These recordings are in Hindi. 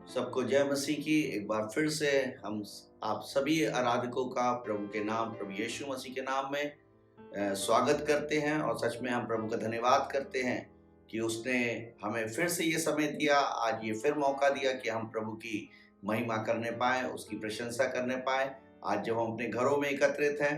सबको जय मसीह की। एक बार फिर से हम आप सभी आराधकों का प्रभु के नाम, प्रभु यीशु मसीह के नाम में स्वागत करते हैं और सच में हम प्रभु का धन्यवाद करते हैं कि उसने हमें फिर से ये समय दिया, आज ये फिर मौका दिया कि हम प्रभु की महिमा करने पाए, उसकी प्रशंसा करने पाए। आज जब हम अपने घरों में एकत्रित हैं,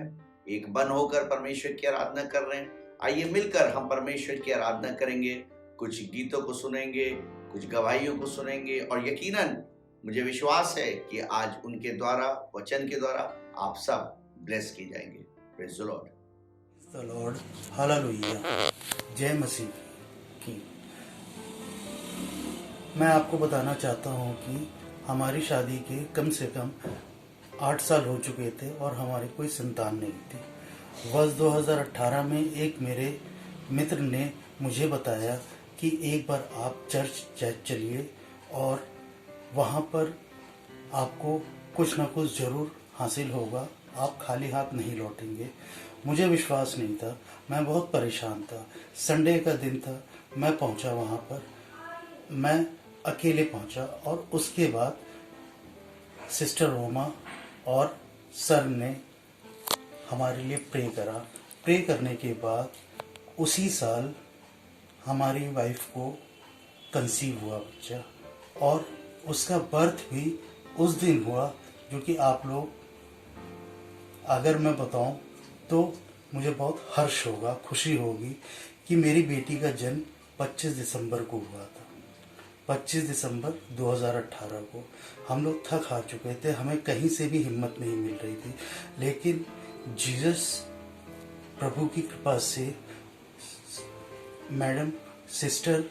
एक बन होकर परमेश्वर की आराधना कर रहे हैं, आइए मिलकर हम परमेश्वर की आराधना करेंगे, कुछ गीतों को सुनेंगे, कुछ गवाहियों को सुनेंगे और यकीनन मुझे विश्वास है कि आज उनके द्वारा, वचन के द्वारा आप सब ब्लेस किए जाएंगे। Praise the Lord. The Lord, hallelujah, जय मसीह की। मैं आपको बताना चाहता हूँ कि हमारी शादी के कम से कम 8 साल हो चुके थे और हमारी कोई संतान नहीं थी। वर्ष 2018 में एक मेरे मित्र ने मुझे बताया कि एक बार आप चर्च चलिए और वहाँ पर आपको कुछ ना कुछ ज़रूर हासिल होगा, आप खाली हाथ नहीं लौटेंगे। मुझे विश्वास नहीं था, मैं बहुत परेशान था। संडे का दिन था, मैं पहुंचा वहां पर, मैं अकेले पहुंचा और उसके बाद सिस्टर रोमा और सर ने हमारे लिए प्रे करा। प्रे करने के बाद उसी साल हमारी वाइफ को कंसीव हुआ बच्चा और उसका बर्थ भी उस दिन हुआ, जो कि आप लोग अगर मैं बताऊं तो मुझे बहुत हर्ष होगा, खुशी होगी कि मेरी बेटी का जन्म 25 दिसंबर को हुआ था। 25 दिसंबर 2018 को। हम लोग थक हार चुके थे, हमें कहीं से भी हिम्मत नहीं मिल रही थी, लेकिन जीसस प्रभु की कृपा से, मैडम, सिस्टर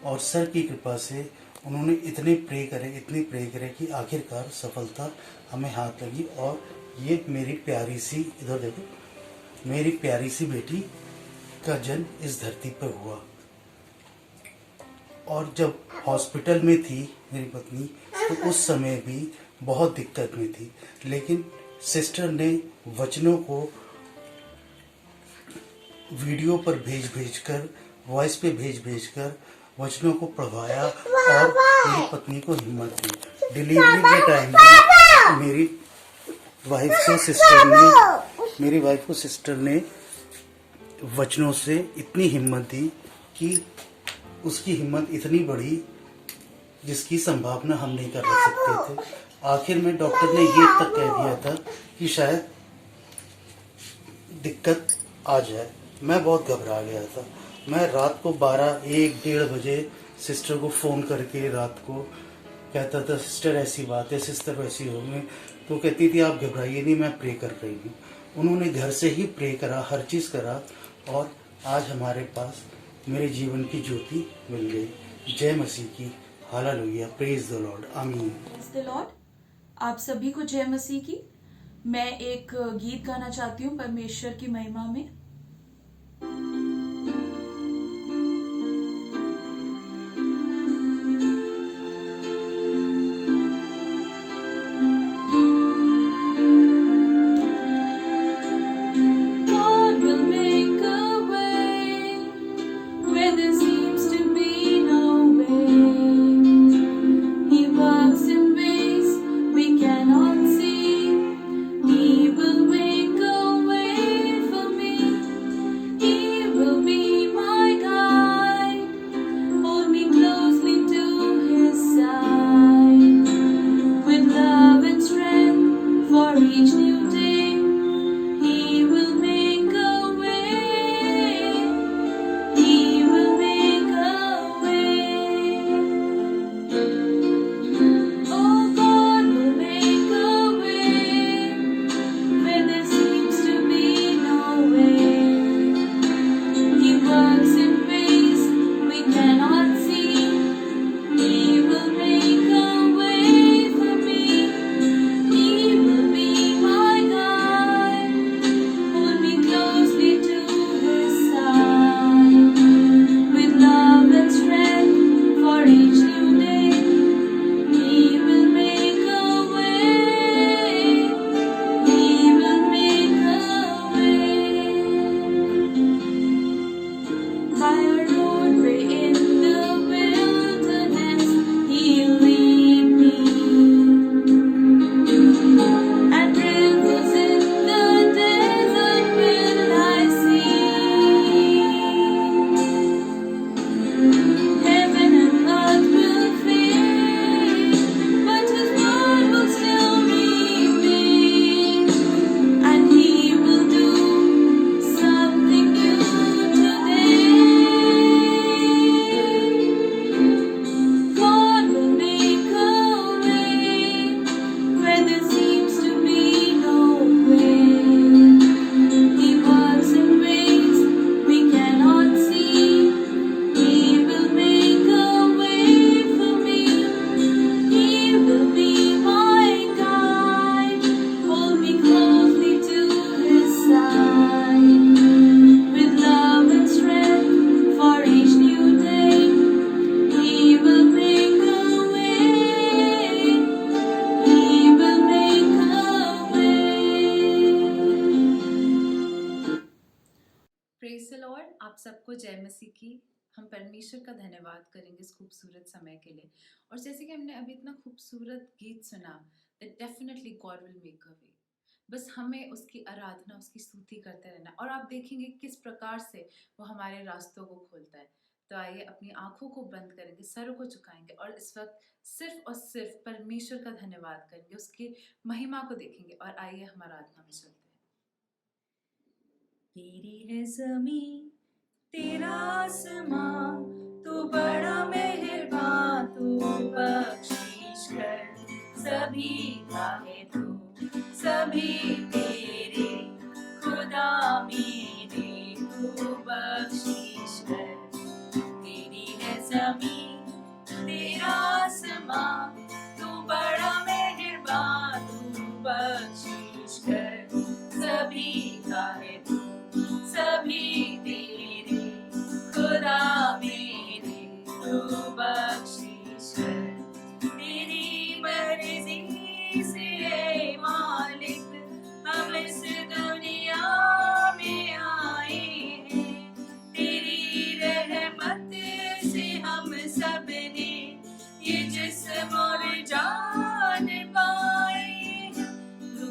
और सर की कृपा से उन्होंने इतने प्रे करे कि आखिरकार सफलता हमें हाथ लगी। और ये मेरी प्यारी सी, इधर देखो, मेरी प्यारी सी बेटी का जन्म इस धरती पर हुआ। और जब हॉस्पिटल में थी मेरी पत्नी, तो उस समय भी बहुत दिक्कत में थी, लेकिन सिस्टर ने वचनों को वीडियो पर भेज कर, वॉइस पे भेज कर वचनों को पढ़वाया और मेरी पत्नी को हिम्मत दी। डिलीवरी के टाइम में मेरी वाइफ को सिस्टर ने वचनों से इतनी हिम्मत दी कि उसकी हिम्मत इतनी बढ़ी जिसकी संभावना हम नहीं कर सकते थे। आखिर में डॉक्टर ने ये तक कह दिया था कि शायद दिक्कत आ जाए। मैं बहुत घबरा गया था। मैं रात को 12, 1, 1:30 बजे सिस्टर को फ़ोन करके रात को कहता था, सिस्टर ऐसी बात है, सिस्टर वैसी होगी। तो कहती थी आप घबराइए नहीं, मैं प्रे कर रही हूँ। उन्होंने घर से ही प्रे करा, हर चीज़ करा और आज हमारे पास मेरे जीवन की ज्योति मिल गई। जय मसीह की, हालेलुया, प्रेज द लॉर्ड, आमीन। Praise the Lord. आप सभी को जय मसीह की। मैं एक गीत गाना चाहती हूँ परमेश्वर की महिमा में। Cannot see, He will make a way for me. मसीह की। हम परमेश्वर का धन्यवाद करेंगे इस खूबसूरत समय के लिए। और जैसे कि हमने अभी इतना खूबसूरत गीत सुना, that definitely God will make a way। बस हमें उसकी आराधना, उसकी स्तुति करते रहना, और आप देखेंगे किस प्रकार से वो हमारे रास्तों को खोलता है। तो आइए अपनी आंखों को बंद करेंगे, सरों को झुकाएंगे और इस वक्त सिर्फ और सिर्फ परमेश्वर का धन्यवाद करेंगे, उसकी महिमा को देखेंगे। और आइए हम आराधना में चलते हैं। तेरी है ज़मीं, तेरा आसमां, तू बड़ा मेहरबान, तू बख्शीश कर सभी का है तू, सभी तेरे खुदा मेरे, तू बख्शीश कर। तेरी है ज़मीं, तेरा आसमां, तू बड़ा मेहरबान, तू बख्शीश कर सभी का है तू, सभी तेरे खुदा मेरे, तू बख्शीश कर। तेरी मर्जी से ऐ मालिक हम इस दुनिया में आए हैं, तेरी रहमत से हम सब ने ये जिस्म और जान पाए हैं। तू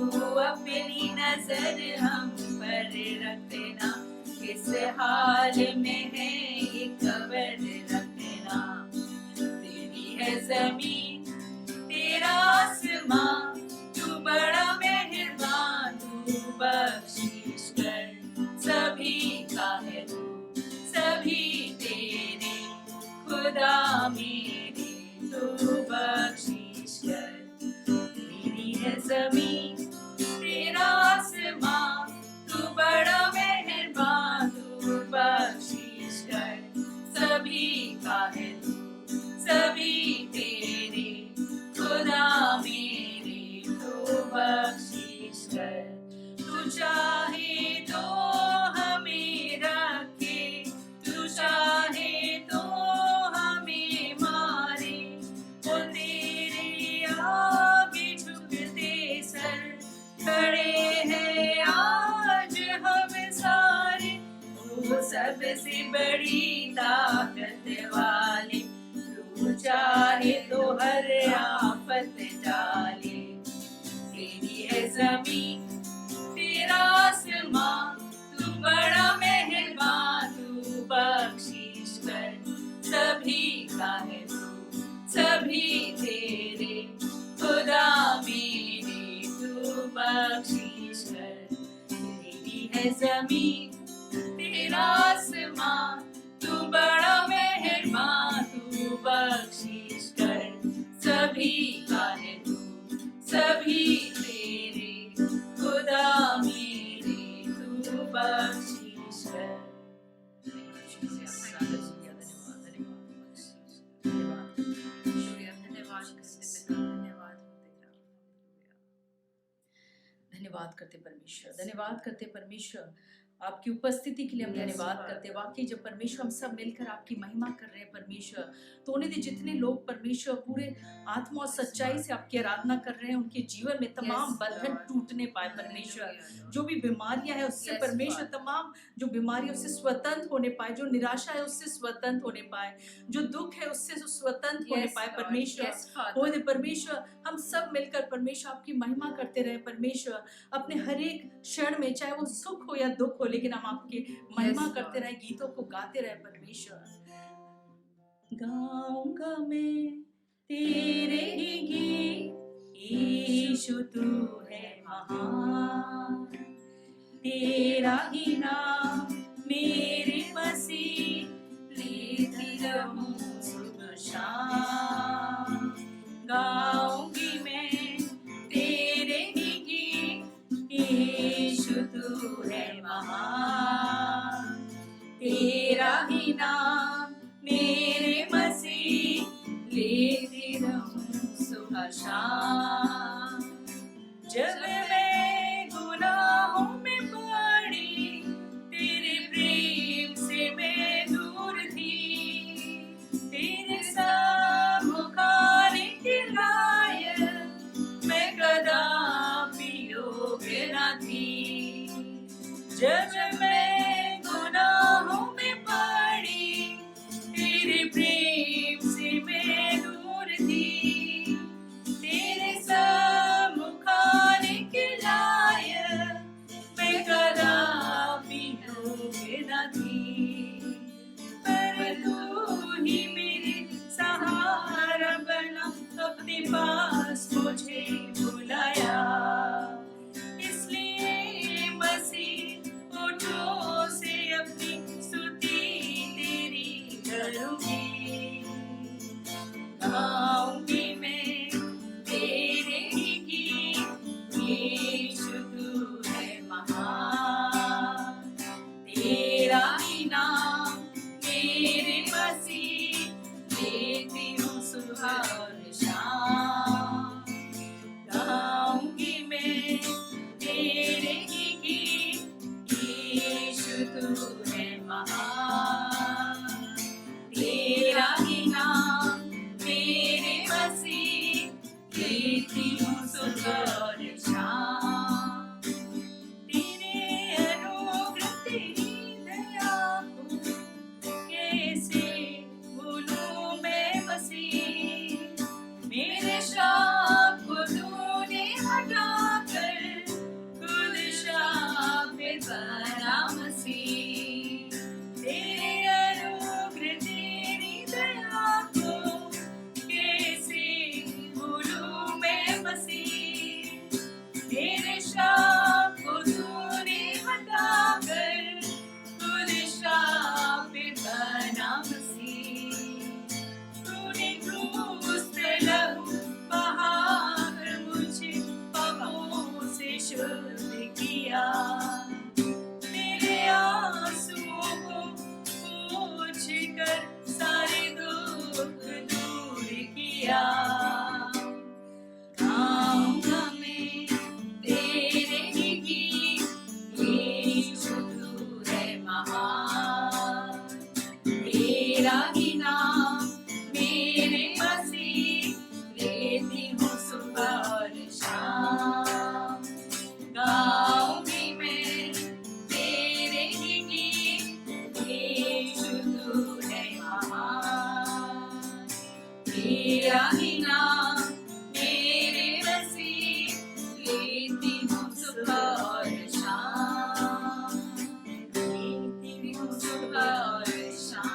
अपनी नजर हम पर रखना, किस हाल में है ये खबर रखना। तेरी है ज़मीं, तेरा आसमां, तू बड़ा मेहरबान, तू बख्शीश कर सभी का है तू, सभी तेरे खुदा मेरे, तू बख्शीश कर। तेरी है ज़मीं, तेरा आसमां, तू बड़ा मेहरबान, तू बख्शीश कर सभी का है तू, सभी तेरे खुदा मेरे, तू बख्शीश कर। तू चाहे तो हमें रखे, तू चाहे तो हमें मारे, वो तेरे आगे झुकते सर खड़े हैं आज हम सारे। तू सबसे बड़ी ताकत वाले, तू चाहे तो हर आफत डाले। तेरी है ज़मीं, तेरा आसमां, तू बड़ा मेहरबान, तू बख्शीश कर सभी का है तू, सभी तेरे खुदा मेरे, तू बख्शीश कर। तेरी है ज़मीं, तेरा आसमां, तू बड़ा मेहरबान, तू बख्शीश कर सभी का है तू, सभी तेरे खुदा मेरे, तू बख्शीश कर। धन्यवाद करते परमेश्वर, धन्यवाद करते परमेश्वर, आपकी उपस्थिति के लिए हम धन्यवाद करते हैं। वाकई जब परमेश्वर हम सब मिलकर आपकी महिमा कर रहे हैं परमेश्वर, तो उन्हें भी जितने लोग परमेश्वर पूरे आत्मा और सच्चाई से आपकी आराधना कर रहे हैं, उनके जीवन में तमाम बंधन टूटने पाए परमेश्वर। जो भी बीमारियां हैं उससे परमेश्वर, तमाम जो बीमारियों से स्वतंत्र होने पाए, जो निराशा है उससे स्वतंत्र होने पाए, जो दुख है उससे स्वतंत्र होने पाए परमेश्वर। हो दे परमेश्वर, हम सब मिलकर परमेश्वर आपकी महिमा करते रहे परमेश्वर, अपने हर एक क्षण में, चाहे वो सुख हो या दुख हो, लेकिन हम आपकी महिमा करते रहे, गीतों को गाते रहे परमेश्वर। गाऊंगा मैं तेरे ही गीत, यीशु तू है महान, तेरा ही नाम मेरे मसीह, लेती रहूं सुबह शाम। गाऊंगी मैं तेरे ही गीत, यीशु तू है महान, तेरा ही नाम मेरे मसीह, लेती रहूं सुबह शाम। जब मैं गुनाहों में पड़ी, तेरे प्रेम से मैं दूर थी, तेरे सामुखाने के लायक मैं कदापि योग्य न थी। जब मैं गुनाहों में पड़ी, तू ही मेरे सहारा बना, अपने पास मुझे बुलाया। इसलिए मसीह होठों से अपनी स्तुति तेरी करूंगी। गाऊंगी मैं तेरे ही गीत, यीशु तू है महान। तेरा ही नाम मेरे मसीह, लेती हूँ सुबह और शाम। गाऊंगी मैं तेरे ही गीत, यीशु तू है महान। तेरा ही नाम मेरे मसीह, लेती हूँ सुबह और शाम। तेरे अनुग्रह तेरी दया को कैसे भूलूं मैं मसीह। मेरे शाप को तूने हटाकर खुद शाप पे बना मसीह। तेरे अनुग्रह तेरी दया को कैसे भूलूं मैं मसीह। मेरे शाप को तूने हटाकर खुद शाप पे बना मसीह। तूने क्रूस पे लहू बहाकर मुझे पापों से शुद्ध किया। तेरे आंसुओं को पोंछ कर सारे दुख दूर किया। गाऊंगा मैं तेरे ही गीत, यीशु तू है महान। तेरा ही नाम मेरे मसीह, लेती हूँ सुबह और शाम। गाऊंगी मैं तेरे ही गीत, यीशु तू है महान। तेरा ही नाम मेरे मसीह, लेती हूँ सुबह और शाम। लेती हूँ सुबह और शाम।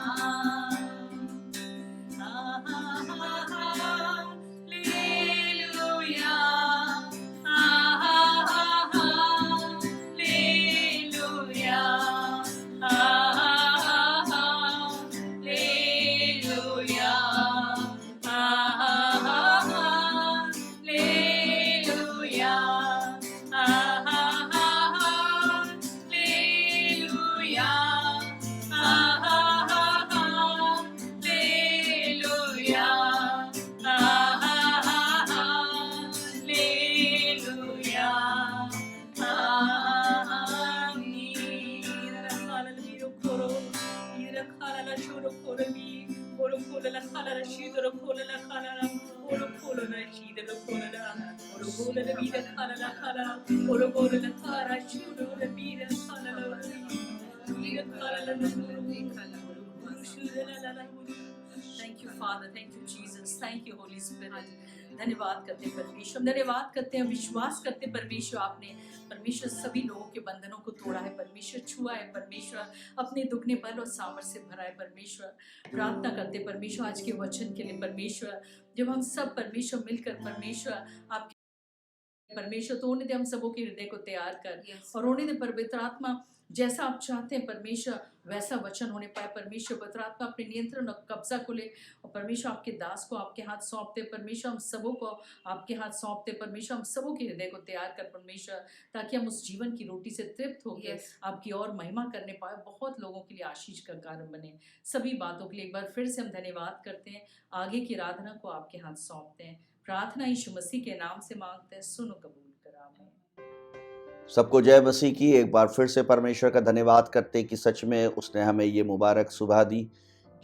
Hallelujah, hallelujah, hallelujah, hallelujah, hallelujah, hallelujah, hallelujah, Thank you, Father. Thank you, Jesus. Thank you, Holy Spirit. धन्यवाद करते हैं परमेश्वर, धन्यवाद करते हैं, विश्वास करते हैं परमेश्वर आपने परमेश्वर सभी लोगों के बंधनों को तोड़ा है, परमेश्वर छुआ है, परमेश्वर अपने दुगने बल और सामर्थ्य से भरा है। परमेश्वर प्रार्थना करते हैं परमेश्वर आज के वचन के लिए। परमेश्वर जब हम सब परमेश्वर मिलकर परमेश्वर आपके परमेश्वर तो होने दे हम सबों के हृदय को तैयार कर और होने दे पवित्र आत्मा जैसा आप चाहते हैं परमेश्वर वैसा वचन होने पाए। परमेश्वर पवित्र आत्मा अपने नियंत्रण और कब्जा को ले और परमेश्वर आपके दास को आपके हाथ सौंपते, परमेश्वर हम सबों को आपके हाथ सौंपते, परमेश्वर हम सबों के हृदय को तैयार कर परमेश्वर, ताकि हम उस जीवन की रोटी से तृप्त होकर आपकी और महिमा करने पाए, बहुत लोगों के लिए आशीष का कारण बने। सभी बातों के लिए एक बार फिर से हम धन्यवाद करते हैं, आगे की आराधना को आपके हाथ सौंपते हैं। प्रार्थना यीशु मसीह के नाम से मांगते हैं, सुनो कबूल कर, आमीन। सबको जय मसीह की। एक बार फिर से परमेश्वर का धन्यवाद करते कि सच में उसने हमें ये मुबारक सुबह दी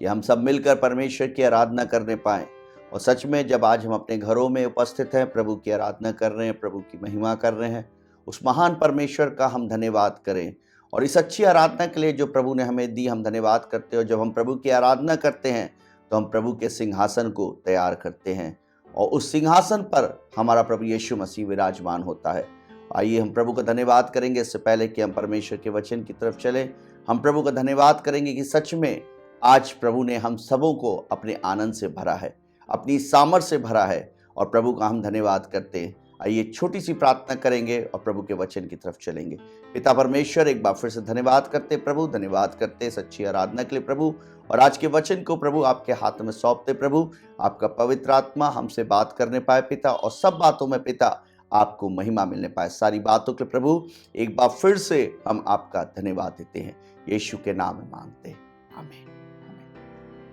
कि हम सब मिलकर परमेश्वर की आराधना करने पाएँ। और सच में जब आज हम अपने घरों में उपस्थित हैं, प्रभु की आराधना कर रहे हैं, प्रभु की महिमा कर रहे हैं, उस महान परमेश्वर का हम धन्यवाद करें। और इस अच्छी आराधना के लिए जो प्रभु ने हमें दी, हम धन्यवाद करते हैं। और जब हम प्रभु की आराधना करते हैं तो हम प्रभु के सिंहासन को तैयार करते हैं और उस सिंहासन पर हमारा प्रभु यीशु मसीह विराजमान होता है। आइए हम प्रभु का धन्यवाद करेंगे। इससे पहले कि हम परमेश्वर के वचन की तरफ चलें, हम प्रभु का धन्यवाद करेंगे कि सच में आज प्रभु ने हम सबों को अपने आनंद से भरा है, अपनी सामर्थ से भरा है, और प्रभु का हम धन्यवाद करते हैं। आइए छोटी सी प्रार्थना करेंगे और प्रभु के वचन की तरफ चलेंगे। पिता परमेश्वर, एक बार फिर से धन्यवाद करते प्रभु, धन्यवाद करते सच्ची आराधना के लिए प्रभु, और आज के वचन को प्रभु आपके हाथ में सौंपते प्रभु। आपका पवित्र आत्मा हमसे बात करने पाए पिता, और सब बातों में पिता आपको महिमा मिलने पाए। सारी बातों के प्रभु एक बार फिर से हम आपका धन्यवाद देते हैं, यीशु के नाम में मांगते हैं, आमीन।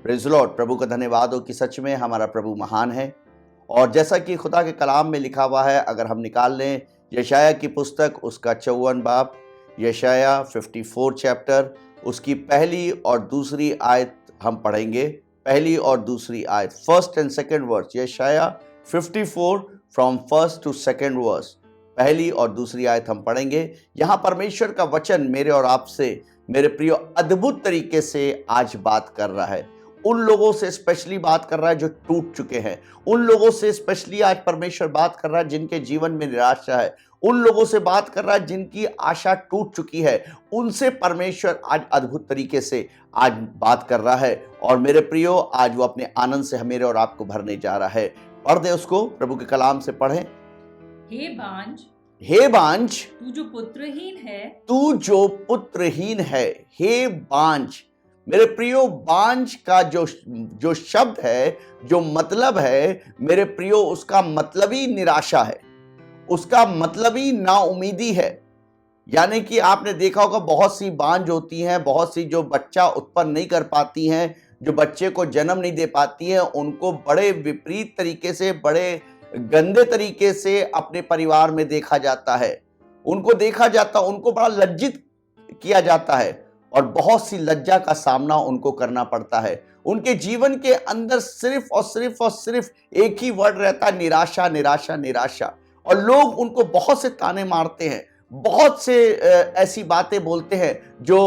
Praise the Lord. प्रभु का धन्यवाद हो कि सच में हमारा प्रभु महान है। और जैसा कि खुदा के कलाम में लिखा हुआ है, अगर हम निकाल लें यशाया की पुस्तक, उसका 54 बाब, यशाया 54 चैप्टर, उसकी पहली और दूसरी आयत हम पढ़ेंगे। पहली और दूसरी आयत, फर्स्ट एंड सेकंड वर्स, यशाया 54 from first to second verse, पहली और दूसरी आयत हम पढ़ेंगे। यहाँ परमेश्वर का वचन मेरे और आपसे मेरे प्रियो अद्भुत तरीके से आज बात कर रहा है। उन लोगों से स्पेशली बात कर रहा है जो टूट चुके हैं। उन लोगों से स्पेशली आज परमेश्वर बात कर रहा है जिनके जीवन में निराशा है। उन लोगों से बात कर रहा है जिनकी आशा टूट चुकी है। उनसे परमेश्वर आज अद्भुत तरीके से आज बात कर रहा है। और मेरे प्रियो, आज वो अपने आनंद से मेरे और आपको भरने जा रहा है। पढ़ दे उसको, प्रभु के कलाम से पढ़ें। हे बांझ, तू जो पुत्रहीन है, तू जो पुत्रहीन है। हे बांझ, मेरे प्रियो, बांझ का जो शब्द है, जो मतलब है मेरे प्रियो, उसका मतलब ही निराशा है, उसका मतलब ही नाउमीदी है। यानी कि आपने देखा होगा बहुत सी बांझ होती हैं, बहुत सी जो बच्चा उत्पन्न नहीं कर पाती हैं, जो बच्चे को जन्म नहीं दे पाती हैं, उनको बड़े विपरीत तरीके से, बड़े गंदे तरीके से अपने परिवार में देखा जाता है। उनको देखा जाता, उनको बड़ा लज्जित किया जाता है, और बहुत सी लज्जा का सामना उनको करना पड़ता है। उनके जीवन के अंदर सिर्फ और सिर्फ और सिर्फ एक ही वर्ड रहता है, निराशा, निराशा, निराशा। और लोग उनको बहुत से ताने मारते हैं, बहुत से ऐसी बातें बोलते हैं जो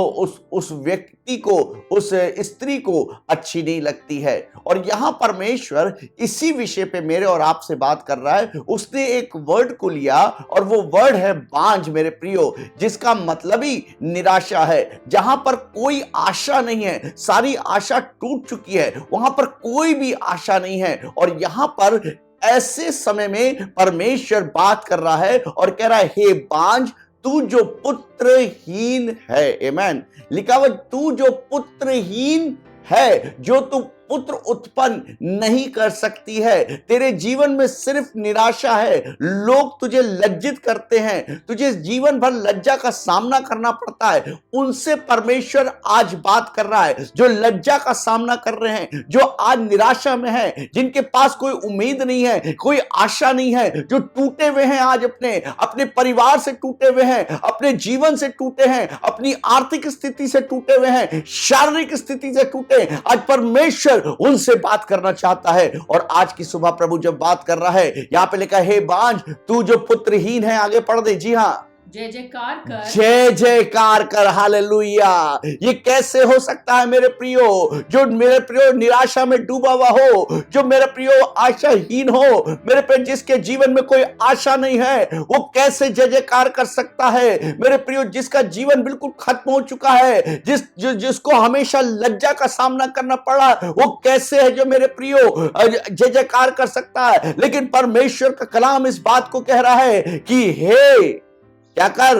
उस व्यक्ति को, उस स्त्री को अच्छी नहीं लगती है। और यहां परमेश्वर इसी विषय पे मेरे और आपसे बात कर रहा है। उसने एक वर्ड को लिया, और वो वर्ड है बांझ मेरे प्रियो, जिसका मतलब ही निराशा है। जहां पर कोई आशा नहीं है, सारी आशा टूट चुकी है, वहां पर कोई भी आशा नहीं है। और यहां पर ऐसे समय में परमेश्वर बात कर रहा है और कह रहा है, हे बांझ, तू जो पुत्रहीन है। आमीन। लिखा हुआ, तू जो पुत्रहीन है, जो तू पुत्र उत्पन्न नहीं कर सकती है। तेरे जीवन में सिर्फ निराशा है। लोग तुझे लज्जित करते हैं, तुझे जीवन भर लज्जा का सामना करना पड़ता है। उनसे परमेश्वर आज बात कर रहा है, जो लज्जा का सामना कर रहे हैं, जो आज निराशा में है, जिनके पास कोई उम्मीद नहीं है, कोई आशा नहीं है, जो टूटे हुए हैं, आज अपने परिवार से टूटे हुए हैं, अपने जीवन से टूटे हैं, अपनी आर्थिक स्थिति से टूटे हुए हैं, शारीरिक स्थिति से टूटे। आज परमेश्वर उनसे बात करना चाहता है। और आज की सुबह प्रभु जब बात कर रहा है, यहां पे लिखा है, हे बांझ, तू जो पुत्रहीन है। आगे पढ़ दे। जी हां, जय जयकार कर, जय जयकार कर। हालेलुया। ये कैसे हो सकता है मेरे प्रियो? जो मेरे प्रियो निराशा में डूबा हुआ हो, जो मेरे प्रियो आशाहीन हो, मेरे पे जिसके जीवन में कोई आशा नहीं है, वो कैसे जय जयकार कर सकता है? मेरे प्रियो, जिसका जीवन बिल्कुल खत्म हो चुका है, जिसको हमेशा लज्जा का सामना करना पड़ा, वो कैसे है जो मेरे प्रियो जय जयकार कर सकता है? लेकिन परमेश्वर का कलाम इस बात को कह रहा है कि हे, क्या कर?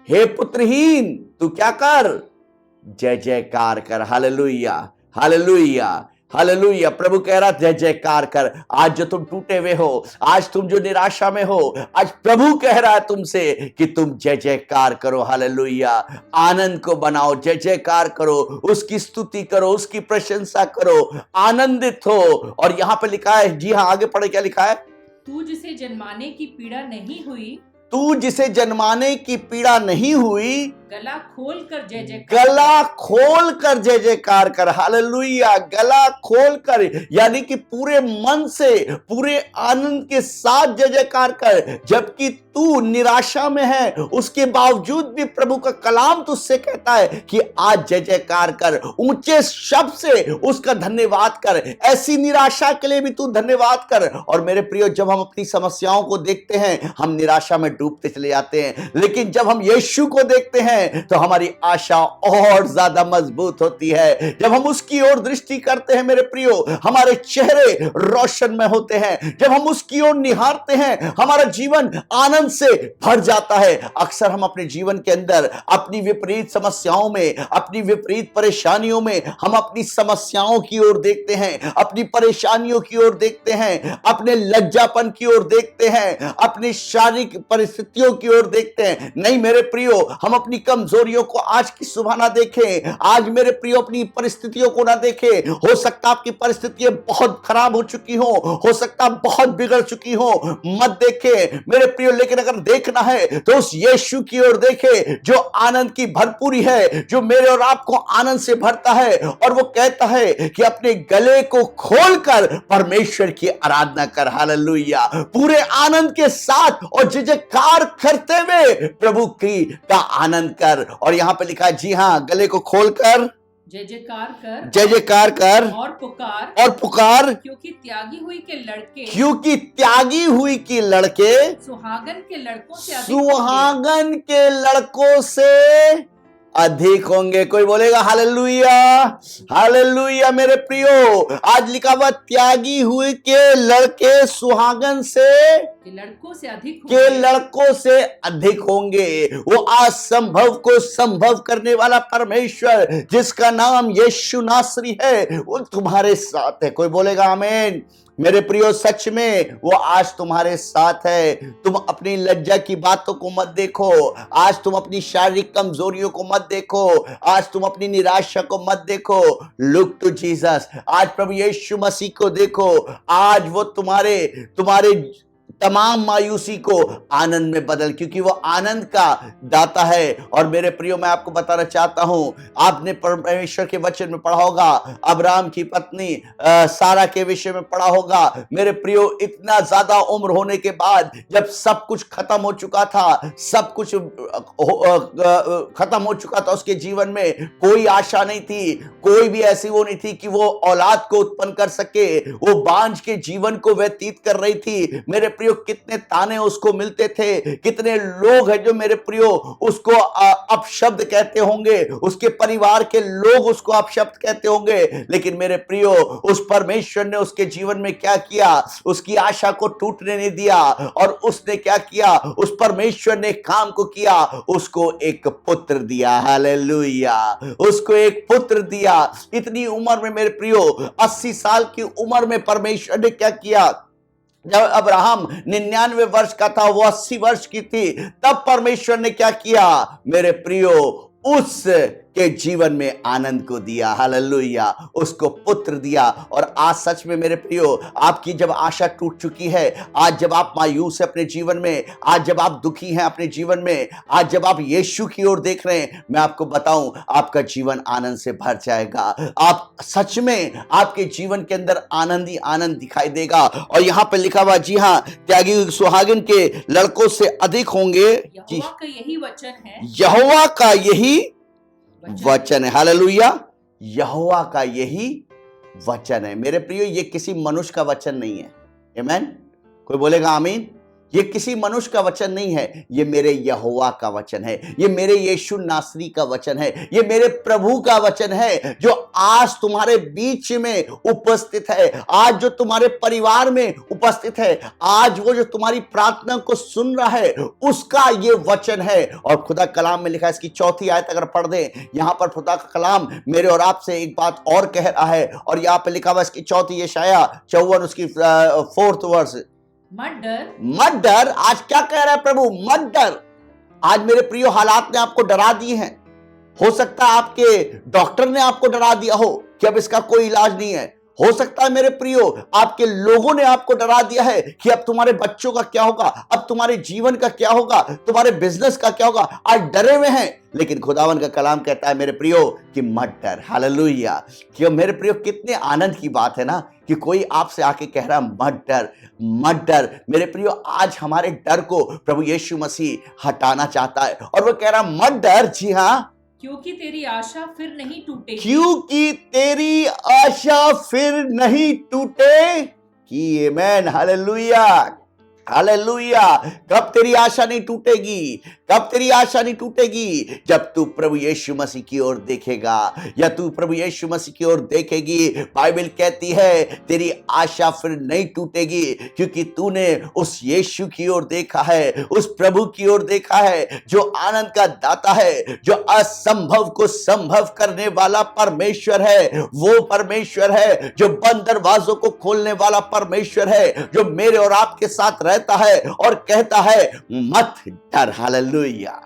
हे पुत्रहीन, तू क्या कर? जय जयकार कर। Hallelujah, hallelujah, hallelujah. प्रभु कह रहा जय जयकार कर। आज जो तुम टूटे हुए हो, आज तुम जो निराशा में हो, आज प्रभु कह रहा है तुमसे कि तुम जय जयकार करो। हालेलुया। आनंद को बनाओ, जय जयकार करो, उसकी स्तुति करो, उसकी प्रशंसा करो, आनंदित हो। और यहां पर लिखा है, जी हां, आगे पढ़े, क्या लिखा है? तू जिसे जन्माने की पीड़ा नहीं हुई, तू जिसे जन्माने की पीड़ा नहीं हुई, गला खोल कर जय जयकार, गला खोल कर जय जयकार कर। हालेलुया। गला खोल कर, यानी कि पूरे मन से, पूरे आनंद के साथ जय जयकार कर। जबकि तू निराशा में है, उसके बावजूद भी प्रभु का कलाम तुझसे कहता है कि आज जय जयकार कर, ऊंचे शब्द से उसका धन्यवाद कर। ऐसी निराशा के लिए भी तू धन्यवाद कर। और मेरे प्रियो, जब हम अपनी समस्याओं को देखते हैं, हम निराशा में डूबते चले जाते हैं। लेकिन जब हम यीशु को देखते हैं, हैं तो हमारी आशा और ज्यादा मजबूत होती है। जब हम उसकी ओर दृष्टि करते हैं मेरे प्रियो, हमारे चेहरे रोशनमय होते हैं। जब हम उसकी ओर निहारते हैं हमारा जीवन आनंद से भर जाता है। अक्सर हम अपने जीवन के अंदर अपनी विपरीत समस्याओं में, अपनी विपरीत परेशानियों में हम अपनी समस्याओं की ओर देखते हैं, अपनी परेशानियों की ओर देखते हैं, अपने लज्जापन की ओर देखते हैं, अपनी शारीरिक परिस्थितियों की ओर देखते हैं। नहीं मेरे प्रियो, हम अपनी कमजोरियों को आज की सुबह ना देखें। आज मेरे प्रियो अपनी परिस्थितियों को ना देखें। हो सकता आपकी परिस्थितियां बहुत खराब हो चुकी हो सकता बहुत बिगड़ चुकी हो, मत देखें मेरे प्रियो। लेकिन अगर देखना है तो उस यीशु की ओर देखें जो आनंद की भरपूरी है, जो मेरे और आपको आनंद से भरता है। और वो कहता है कि अपने गले को खोलकर परमेश्वर की आराधना कर। हालेलुया। पूरे आनंद के साथ और जयकार करते हुए प्रभु की का आनंद कर। और यहां पे लिखा है, जी हां, गले को खोलकर जय जयकार कर, जय जयकार कर और पुकार, और पुकार, क्योंकि त्यागी हुई के लड़के, क्योंकि त्यागी हुई की लड़के सुहागन के लड़कों से अधिक सुहागन के लड़कों से अधिक होंगे। कोई बोलेगा हालेलुया, हालेलुया। मेरे प्रियो, आज लिखा हुआ त्यागी हुई के लड़के सुहागन से लड़कों से अधिक के लड़कों से अधिक होंगे। वो असंभव को संभव करने वाला परमेश्वर जिसका नाम यीशु नासरी है, वो तुम्हारे साथ है। कोई बोलेगा आमीन। मेरे प्रियो, सच में वो आज तुम्हारे साथ है। तुम अपनी लज्जा की बातों को मत देखो, आज तुम अपनी शारीरिक कमजोरियों को मत देखो, आज तुम अपनी निराशा को मत देखो। Look to Jesus. आज प्रभु यीशु मसीह को देखो। आज वो तुम्हारे तमाम मायूसी को आनंद में बदल, क्योंकि वो आनंद का दाता है। और मेरे प्रियो, मैं आपको बताना चाहता हूं, आपने परमेश्वर के वचन में पढ़ा होगा, अब्राहम की पत्नी सारा के विषय में पढ़ा होगा। मेरे प्रियो, इतना ज्यादा उम्र होने के बाद जब सब कुछ खत्म हो चुका था, सब कुछ खत्म हो चुका था, उसके जीवन में कोई आशा नहीं थी, कोई भी ऐसी वो नहीं थी कि वो औलाद को उत्पन्न कर सके। वो बांझ के जीवन को व्यतीत कर रही थी। मेरे प्रियो, कितने ताने उसको मिलते थे, कितने लोग हैं जो मेरे प्रियो उसको अपशब्द कहते होंगे, उसके परिवार के लोग उसको अपशब्द कहते होंगे। लेकिन मेरे प्रियो, उस परमेश्वर ने उसके जीवन में क्या किया, उसकी आशा को टूटने नहीं दिया। और उसने क्या किया, उस परमेश्वर ने काम को किया, उसको एक पुत्र दिया। हालेलुया। उसको एक पुत्र दिया। इतनी उम्र में मेरे प्रियो, 80 साल की उम्र में परमेश्वर ने क्या किया, जब अब्राहम 99 वर्ष का था, वो 80 वर्ष की थी, तब परमेश्वर ने क्या किया मेरे प्रियो, उस के जीवन में आनंद को दिया। हालेलुया। उसको पुत्र दिया। और आज सच में मेरे प्रियो, आपकी जब आशा टूट चुकी है, आज जब आप मायूस हैं अपने जीवन में, आज जब आप दुखी हैं अपने जीवन में, आज जब आप यीशु की ओर देख रहे हैं, मैं आपको बताऊं, आपका जीवन आनंद से भर जाएगा। आप सच में, आपके जीवन के अंदर आनंद ही आनंद दिखाई देगा। और यहां पर लिखा हुआ, जी हां, त्यागी सुहागिन के लड़कों से अधिक होंगे। यहोवा का यही वचन है, यहोवा का यही वचन है। हालेलुया। यहोवा का यही वचन है। मेरे प्रियो, ये किसी मनुष्य का वचन नहीं है। आमीन। कोई बोलेगा आमीन। ये किसी मनुष्य का वचन नहीं है, ये मेरे यहोवा का वचन है, ये मेरे यीशु नासरी का वचन है, ये मेरे प्रभु का वचन है, जो आज तुम्हारे बीच में उपस्थित है, आज जो तुम्हारे परिवार में उपस्थित है, आज वो जो तुम्हारी प्रार्थना को सुन रहा है, उसका ये वचन है। और खुदा कलाम में लिखा है, इसकी 4थी आयत अगर पढ़ दें, यहां पर खुदा का कलाम मेरे और आपसे एक बात और कह रहा है। और यहां पर लिखा हुआ, इसकी 4थी यशाया 54 उसकी 4th वर्स, मत डर। आज क्या कह रहा है प्रभु, मत डर। आज मेरे प्रियो, हालात ने आपको डरा दिए हैं। हो सकता है आपके डॉक्टर ने आपको डरा दिया हो कि अब इसका कोई इलाज नहीं है। हो सकता है मेरे प्रियो, आपके लोगों ने आपको डरा दिया है कि अब तुम्हारे बच्चों का क्या होगा, अब तुम्हारे जीवन का क्या होगा, तुम्हारे बिजनेस का क्या होगा। आज डरे हुए हैं, लेकिन खुदावन का कलाम कहता है मेरे प्रियो कि मत डर। हालेलुया। कि मेरे प्रियो, कितने आनंद की बात है ना कि कोई आपसे आके कह रहा है मत डर, मत डर। मेरे प्रियो, आज हमारे डर को प्रभु यीशु मसीह हटाना चाहता है और वो कह रहा है मत डर। जी हाँ, क्योंकि तेरी आशा फिर नहीं टूटेगी, क्योंकि तेरी आशा फिर नहीं टूटेगी। आमीन। हालेलुया। हालेलुया। कब तेरी आशा नहीं टूटेगी? कब तेरी आशा नहीं टूटेगी? जब तू प्रभु यीशु मसीह की ओर देखेगा, या तू प्रभु यीशु मसीह की ओर देखेगी। बाइबल कहती है तेरी आशा फिर नहीं टूटेगी, क्योंकि तूने उस यीशु की ओर देखा है, उस प्रभु की ओर देखा है जो आनंद का दाता है, जो असंभव को संभव करने वाला परमेश्वर है। वो परमेश्वर है जो बंद दरवाजों को खोलने वाला परमेश्वर है, जो मेरे और आपके साथ रहता है और कहता है मत डर। हालेलुया,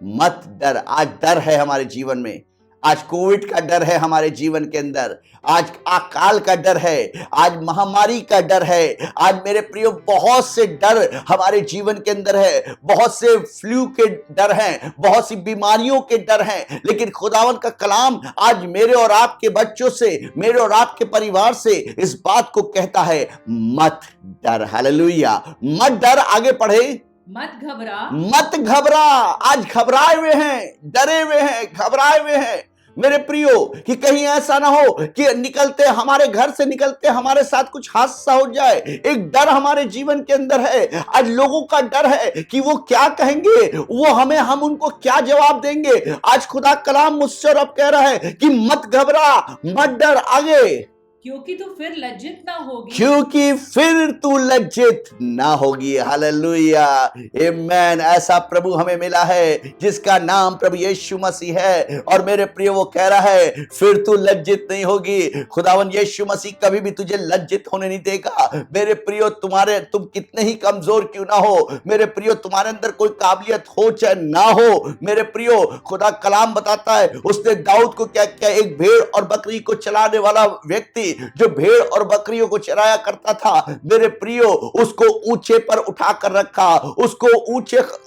मत डर। आज डर है हमारे जीवन में, आज कोविड का डर है हमारे जीवन के अंदर, आज अकाल का डर है, आज महामारी का डर है, आज मेरे प्रियो बहुत से डर हमारे जीवन के अंदर है, बहुत से फ्लू के डर हैं, बहुत सी बीमारियों के डर हैं। लेकिन खुदावन का कलाम आज मेरे और आपके बच्चों से, मेरे और आपके परिवार से इस बात को कहता है मत डर। हालेलुया, मत डर। आगे पढ़े, मत घबरा, मत घबरा। आज घबराए हुए हैं, डरे हुए हैं, घबराए हुए हैं मेरे प्रियो, कि कहीं ऐसा ना हो कि निकलते हमारे घर से निकलते हमारे साथ कुछ हादसा हो जाए। एक डर हमारे जीवन के अंदर है। आज लोगों का डर है कि वो क्या कहेंगे, वो हमें, हम उनको क्या जवाब देंगे। आज खुदा कलाम मुझसे और अब कह रहा है कि मत घबरा, मत डर। आगे, क्योंकि तू फिर लज्जित ना होगी, क्योंकि फिर तू लज्जित ना होगी। हालेलुया, आमेन। ऐसा प्रभु हमें मिला है जिसका नाम प्रभु यीशु मसीह है, और मेरे प्रिय वो कह रहा है फिर तू लज्जित नहीं होगी। खुदावन यीशु मसीह कभी भी तुझे लज्जित होने नहीं देगा। मेरे प्रियो, तुम कितने ही कमजोर क्यों ना हो, मेरे प्रियो, तुम्हारे अंदर कोई काबिलियत हो चाहे ना हो, मेरे प्रियो, खुदा कलाम बताता है उसने दाऊद को क्या किया। एक भेड़ और बकरी को चलाने वाला व्यक्ति जो भेड़ और बकरियों को चराया करता था, मेरे प्रियो, उसको ऊंचे पर उठाकर रखा, उसको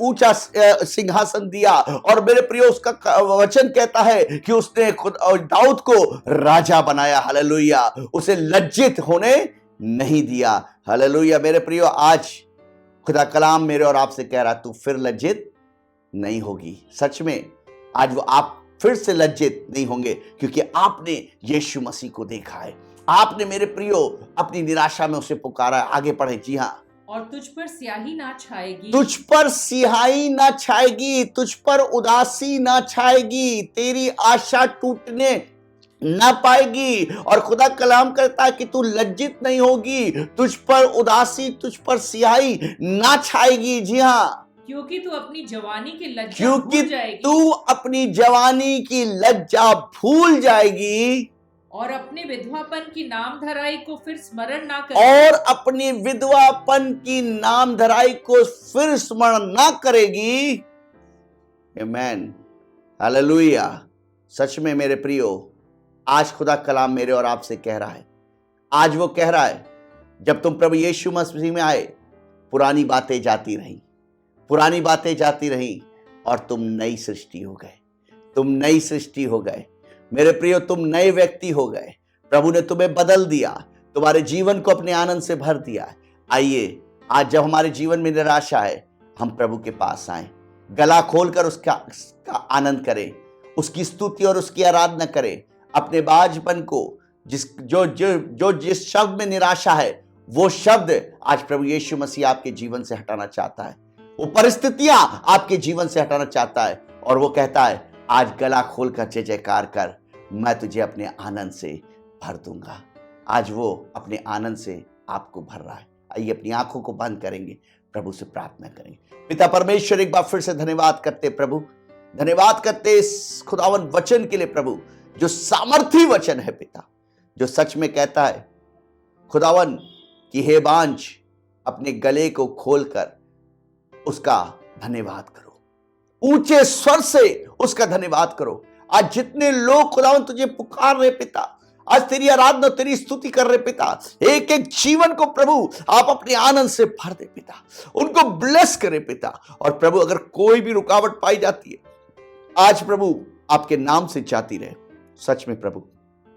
ऊंचा सिंहासन दिया, और मेरे प्रियो, उसका वचन कहता है कि उसने खुद दाऊद को राजा बनाया। हालेलुया, उसे लज्जित होने नहीं दिया। हालेलुया, मेरे प्रियो, आज खुदा कलाम मेरे और आपसे कह रहा तू फिर लज्जित नहीं होगी। सच में आज वो आप फिर से लज्जित नहीं होंगे, क्योंकि आपने यीशु मसीह को देखा है। आपने मेरे प्रियो अपनी निराशा में उसे पुकारा है। आगे पढ़े, जी हाँ। और तुझ पर स्याही ना छाएगी, तुझ पर सिहाई ना छाएगी, तुझ पर उदासी ना छाएगी, तेरी आशा टूटने ना पाएगी। और खुदा कलाम करता है कि तू लज्जित नहीं होगी, तुझ पर उदासी, तुझ पर सिहाई ना छाएगी। जी हाँ, क्योंकि तू अपनी जवानी की लज्जा क्योंकि भूल जाएगी, तू अपनी जवानी की लज्जा भूल जाएगी, और अपने विधवापन की नाम धराई को फिर स्मरण ना करेगी, और अपनी विधवापन की नाम धराई को फिर स्मरण ना करेगी। आमेन, हालेलुया। सच में मेरे प्रियो, आज खुदा कलाम मेरे और आपसे कह रहा है, आज वो कह रहा है जब तुम प्रभु यीशु मसीह में आए, पुरानी बातें जाती रही, पुरानी बातें जाती रही, और तुम नई सृष्टि हो गए, तुम नई सृष्टि हो गए। मेरे प्रियो, तुम नए व्यक्ति हो गए। प्रभु ने तुम्हें बदल दिया, तुम्हारे जीवन को अपने आनंद से भर दिया। आइए, आज जब हमारे जीवन में निराशा है, हम प्रभु के पास आए, गला खोलकर उसका आनंद करें, उसकी स्तुति और उसकी आराधना करें। अपने बाजपन को, जिस शब्द में निराशा है, वो शब्द आज प्रभु यीशु मसीह आपके जीवन से हटाना चाहता है। वो परिस्थितियां आपके जीवन से हटाना चाहता है, और वो कहता है आज गला खोलकर जय जयकार कर, मैं तुझे अपने आनंद से भर दूंगा। आज वो अपने आनंद से आपको भर रहा है। आइए अपनी आंखों को बंद करेंगे, प्रभु से प्रार्थना करेंगे। पिता परमेश्वर, एक बार फिर से धन्यवाद करते प्रभु, धन्यवाद करते इस खुदावन वचन के लिए प्रभु, जो सामर्थी वचन है पिता, जो सच में कहता है खुदावन कि हे बांझ, अपने गले को खोलकर उसका धन्यवाद करो, ऊंचे स्वर से उसका धन्यवाद करो। आज जितने लोग खुदावन तुझे पुकार रहे पिता, आज तेरी आराधना, तेरी स्तुति कर रहे पिता, एक एक जीवन को प्रभु आप अपने आनंद से भर दे पिता, उनको ब्लेस करे पिता। और प्रभु अगर कोई भी रुकावट पाई जाती है, आज प्रभु आपके नाम से जाती रहे। सच में प्रभु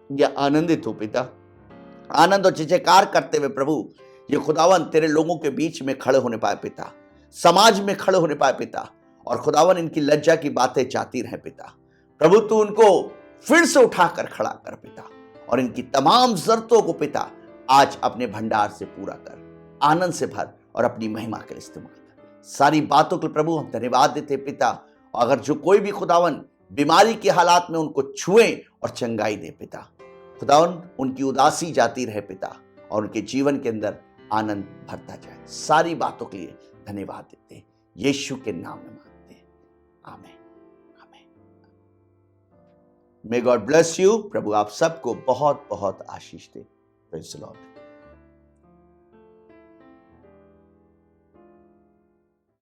ये आनंदित हो पिता, आनंद और जयकार करते हुए प्रभु ये खुदावन तेरे लोगों के बीच में खड़े होने पाए पिता, समाज में खड़े होने पाए पिता, और खुदावन इनकी लज्जा की बातें जाती रहे पिता। प्रभु तू उनको फिर से उठाकर खड़ा कर पिता, और इनकी तमाम जरूरतों को पिता आज अपने भंडार से पूरा कर, आनंद से भर, और अपनी महिमा के लिए इस्तेमाल कर। सारी बातों के लिए प्रभु हम धन्यवाद देते हैं पिता। और अगर जो कोई भी खुदावन बीमारी के हालात में उनको छुए और चंगाई दे पिता, खुदावन उनकी उदासी जाती रहे पिता, और उनके जीवन के अंदर आनंद भरता जाए। सारी बातों के लिए धन्यवाद देते हैं, यीशु के नाम में मांगते हैं, आमीन आमीन। May God bless you. प्रभु आप सबको बहुत बहुत आशीष दे। Praise the Lord.